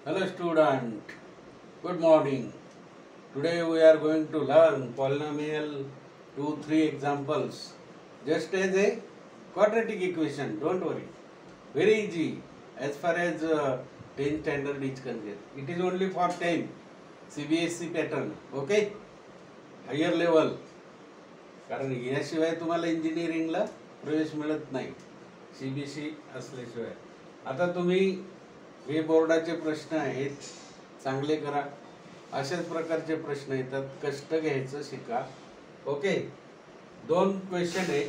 Hello student, good morning. Today we are going to learn polynomial 2-3 examples just as a quadratic equation. Don't worry, very easy as far as 10 standard is concerned. It is only for 10 CBSE pattern, okay? Higher level. कारण याशिवाय तुम्हाला इंजिनिअरिंगला प्रवेश मिळत नाही CBSE असल्याशिवाय. आता तुम्ही हे बोर्डाचे प्रश्न आहेत, चांगले करा. अशाच प्रकारचे प्रश्न येतात, कष्ट घ्यायचं शिका. ओके, दोन क्वेश्चन आहे.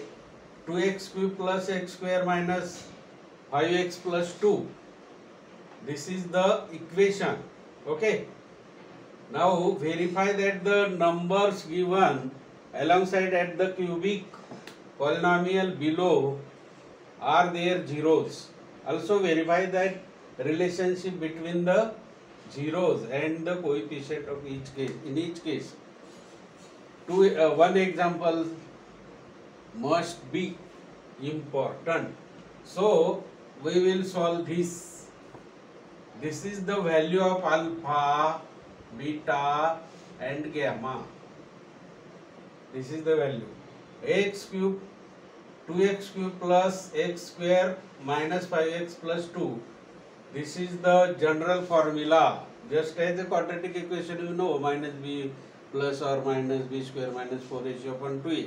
2x³ + x² - 5x + 2. This is the equation. Okay, now verify that the numbers given alongside at the cubic polynomial below are their zeros. Also verify that relationship between the zeros and the coefficient of each case. In each case, one example must be important. So we will solve this. This is the value of alpha, beta and gamma. This is the value. x³ 2x³ plus x² minus 5x plus 2. This is the general formula. Just as a quadratic equation, you know, minus b plus or minus b square minus 4ac upon 2a.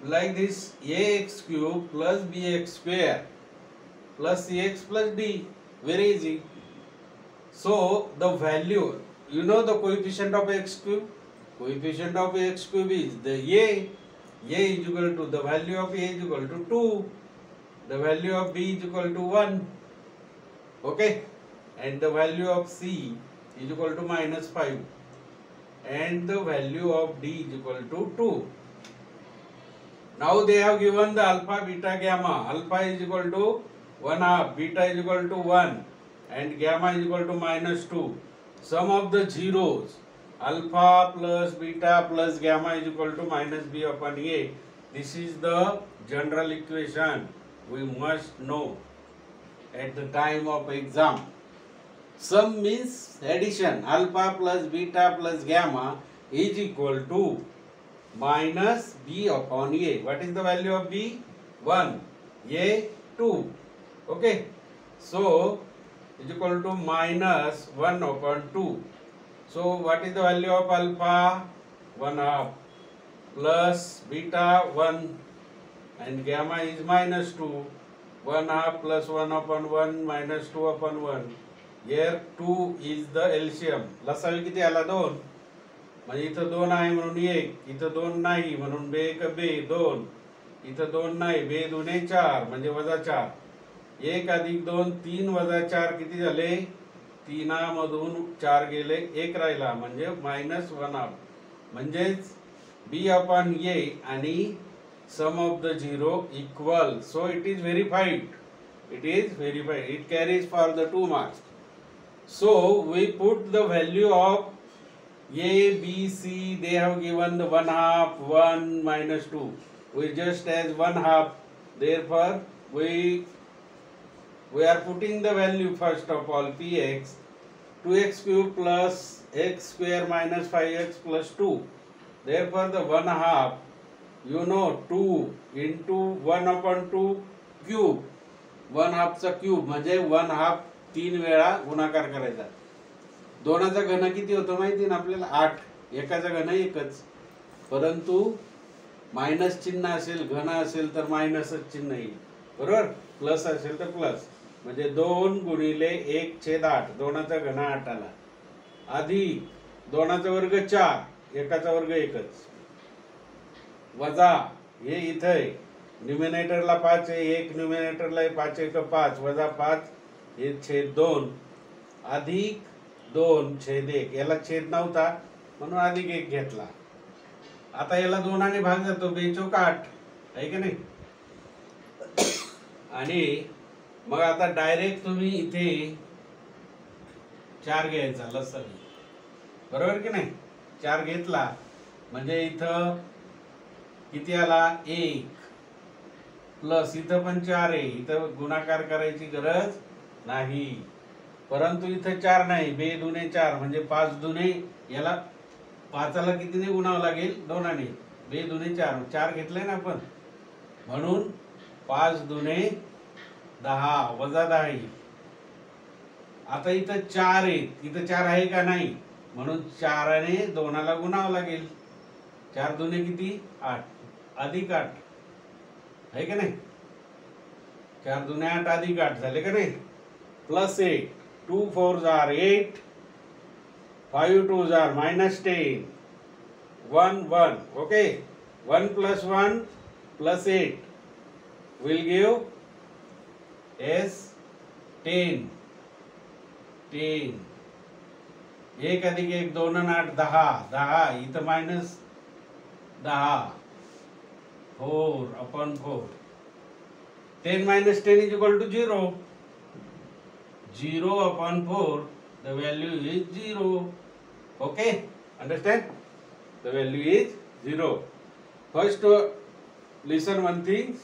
Like this, ax³ plus bx² plus cx plus d. Very easy. So the value, you know the coefficient of x³. Coefficient of x³ is the a. A is equal to the value of a is equal to 2. The value of b is equal to 1. Okay, and the value of c is equal to -5, and the value of d is equal to 2. Now they have given the alpha, beta, gamma. Alpha is equal to 1/2, beta is equal to 1, and gamma is equal to -2. Sum of the zeros, alpha plus beta plus gamma is equal to -b upon a. This is the general equation we must know at the time of exam. Sum means addition. Alpha plus beta plus gamma is equal to -b upon a. What is the value of b? 1. A 2. Okay, so is equal to -1 upon 2. So what is the value of alpha? 1/2 plus beta 1 and gamma is -2. 1/2 plus 1 upon 1 minus 2 upon 1. Here 2 is the LCM. लसावी किती आला? 2. म्हणजे इथं 2 आहे म्हणून 1, इथं 2 नाही म्हणून बे 1 बे 2, इथं 2 नाही बे 2 4 म्हणजे -4. 1 + 2 3 - 4 किती झाले? 3 मधून 4 गेले, 1 राहिला म्हणजे -1/2. म्हणजेच b upon a आणि sum of the zero equal. So it is verified. It is verified. It carries for the 2 marks. So we put the value of a, b, c. They have given the 1/2, 1 minus 2. We just as 1/2. Therefore we are putting the value first of all px 2x³ plus x² minus 5x plus 2. Therefore the 1/2, you know, 2 into 1 upon 2 cube. 1/2 चा cube म्हणजे 1/2 3 वेळा गुणाकार करायचा. 2चा घन किती होतो माहिती ना आपल्याला? 8. एकाचा घन एकच, परंतु मायनस चिन्ह असेल, घन असेल तर मायनसच चिन्ह येईल, बरोबर? प्लस असेल तर प्लस. म्हणजे 2 गुणिले 1/8. 2चा घन 8 आला, अधिक 2चा वर्ग 4, एकाचा वर्ग एकच, वजा हे इथे न्यूमरेटरला 5 आहे, 1 न्यूमरेटरला 5 1 5, वजा 5 हे छेद 2, अधिक 2 छेद 1. याला छेद नव्हता म्हणून अधिक 1 घेतला. आता याला 2 ने भाग जातो, 2 चौक 8 आहे की नाही? आणि मग आता डायरेक्ट तुम्ही इथे 4 घ्यायचा लसावी, बरोबर की नाही? 4 घेतला म्हणजे इथं किती आला? 1 प्लस इथं पण 4 आहे, इथं गुणाकार करायची गरज नाही. परंतु इथं 4 नाही, 2 दुने 4 म्हणजे 5 दुने, याला 5ला कितीने गुणावं लागेल? 2ने. 2 दुने 4, 4 घेतले ना आपण, म्हणून 5 दुने 10 वजा 10 येईल. आता इथं 4 आहे, इथं 4 आहे का नाही, म्हणून 4ने 2ला गुणावं लागेल. 4 दुने किती? 8 अधिक 8 आहे का नाही? 4 दुने 8 अधिक 8 झाले का नाही? Plus 8, 2 4 are 8, 5 2 are -10, 1 1. Okay, 1 plus 1 plus 8 will give as 10. 10. 1 अधिक 1 2 आणि 8 10. 10 इथं minus 10. 4/4. 10 minus 10 is equal to 0. 0/4. The value is 0. Okay, understand? The value is 0. First, listen one thing.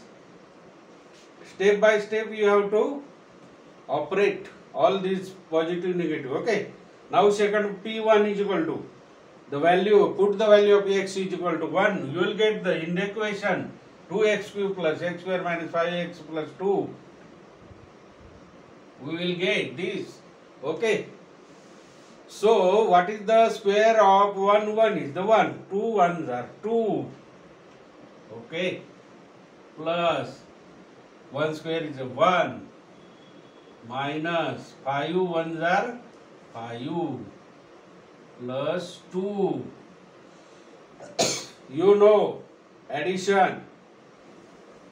Step by step you have to operate all these positive negative. Okay. Now second, P1 is equal to the value, put the value of x is equal to 1. You will get the in the equation 2x cube plus x square minus 5x plus 2. We will get this. Okay. So what is the square of 1 1 is the 1. 2 1s are 2. Okay. Plus 1 square is a 1 minus 5 1s are 5 plus 2. You know addition,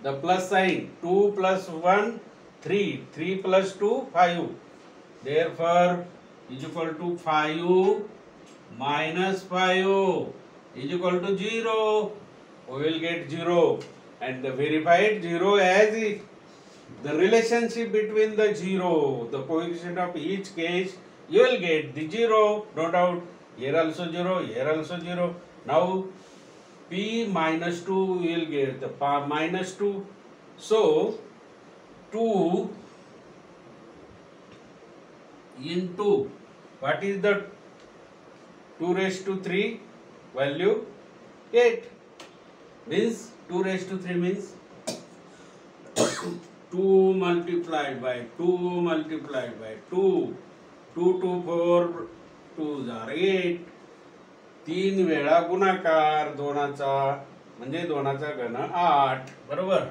the plus sign, 2 plus 1 3, 3 plus 2 5. Therefore is equal to 5 minus 5 is equal to 0. We will get 0 and the verified 0 as it. The relationship between the 0, the coefficient of each case, you will get the 0, no doubt. Here also 0, here also 0. Now P minus 2 we will get the minus 2. So 2 into, what is the 2 raised to 3 value? 8. Means 2 raised to 3 means 2 multiplied by 2 multiplied by 2. 2 2 4 2 are 8. 3 वेळा गुणाकार दोनाचा म्हणजे दोनाचा घन 8. बरोबर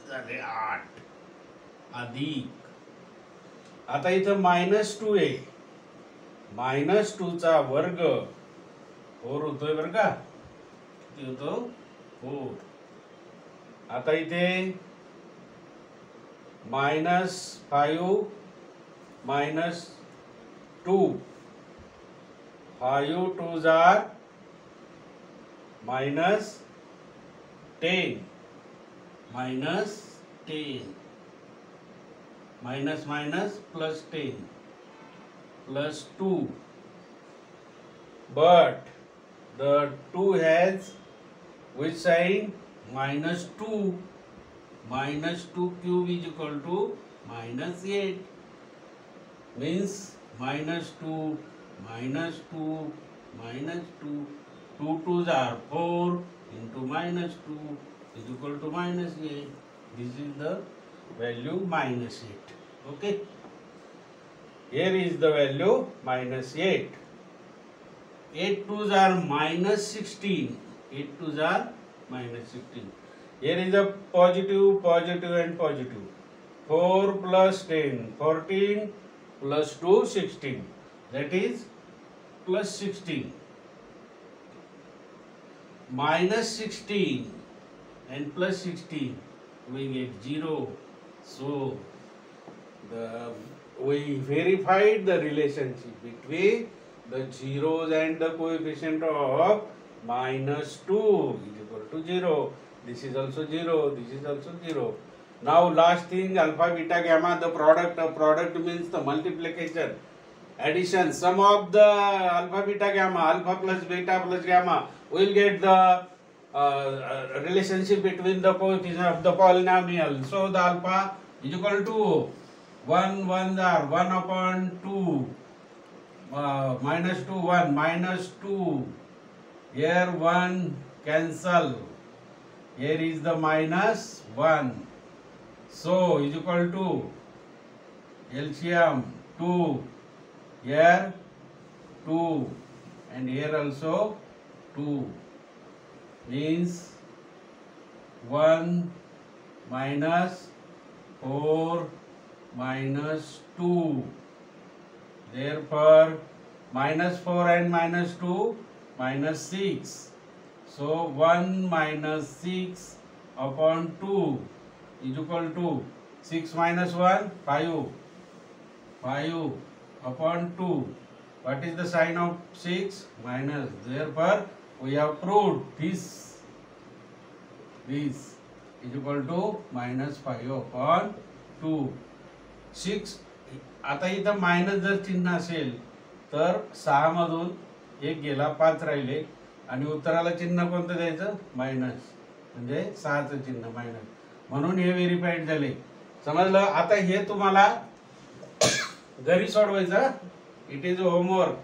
झाले 8 अधिक. आता इथं -2 आहे, -2 चा वर्ग 4 होतोय बरं का, किती होतो 4. आता इथे -5 -2, 5 2s are -10, -10, minus minus plus 10 plus 2, but the 2 has which sign? -2. -2 cube is equal to -8. Means -2 -2 -2. 2 2s are 4 into -2 is equal to -8. This is the value -8. Okay. Here is the value -8. 8 2s are -16. 8 2s are -16. Here is a positive, positive and positive. 4 plus 10, 14 plus 2, 16. That is plus 16. -16 and plus 16, we get 0. So we verified the relationship between the zeros and the coefficient of -2 is equal to 0. This is also 0. This is also 0. Now last thing, alpha, beta, gamma. The product means the multiplication, addition, sum of the alpha, beta, gamma. Alpha plus beta plus gamma. We will get the relationship between the coefficient of the polynomial. So the alpha is equal to 1 1 are 1 upon 2. Minus 2 1 minus 2. Here 1 cancel. Here is the minus 1. So is equal to LCM 2. Here 2 and here also 2. Means 1 minus 4 minus 2. Therefore minus 4 and minus 2 minus 6. So 1 minus 6 upon 2 is equal to 6 minus 1 5. 5 upon 2. What is the sign of 6? Minus. Therefore we have proved this is equal to minus 5 upon 2. 6. आता इथं minus जर चिन्ह असेल तर 6 मधून 1 गेला 5 राहिले आणि उत्तराला चिन्ह कोणतं द्यायचं? मायनस. म्हणजे 6चं चिन्ह मायनस. म्हणून हे व्हेरीफाईड झाले. समजलं? आता हे तुम्हाला घरी सोडवायचं. It is homework.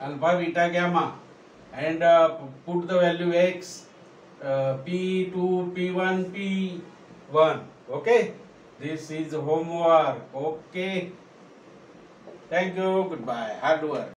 Alpha beta gamma and put the value x, p2 p1 p1. Okay, this is homework. Okay, thank you, goodbye, hard work.